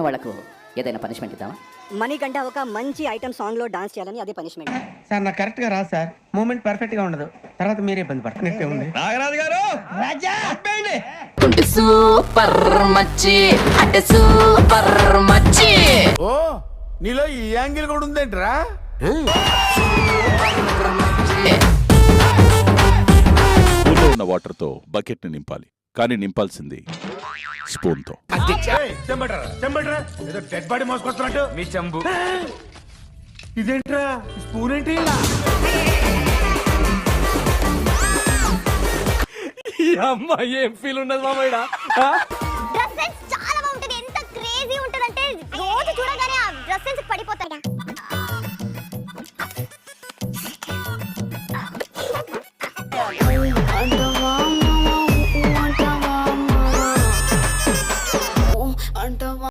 వాళ్లకు ఏదైనా పనిష్మెంట్ ఇద్దామా? మణికంఠ ఒక మంచి ఐటమ్ సాంగ్ లో డాన్స్ చేయాలని అదే పనిష్మెంట్. సార్ నాకు కరెక్ట్ గా రాదు సార్, మూమెంట్ పర్ఫెక్ట్ గా ఉండదు, తర్వాత మీరే ఇబ్బంది పడుతున్నట్టే ఉంది. నాగరాజు గారు రాజా సూపర్ మచ్చి అంటే సూపర్ మచ్చి. ఓ నీలో ఈ యాంగిల్ కూడా ఉందేంట్రా? పూల్లో ఉన్న వాటర్ తో బకెట్ ని నింపాలి, కానీ నింపాల్సింది స్పూన్ తో. చెంబట్రా ఏదో డెడ్ బాడీ మోసుకొస్తున్నట్టు మీ చెంబు. ఇదేంట్రా స్పూన్ ఏంటి? అమ్మాయి ఏం ఫీల్ ఉన్నది మామయ్య? డ్రెస్ సెన్స్ చాలా బాగుంటది. ఎంత క్రేజీ ఉంటదంటే రోజు చూడగానే ఆ డ్రెస్ సెన్స్ పడిపోతాయి.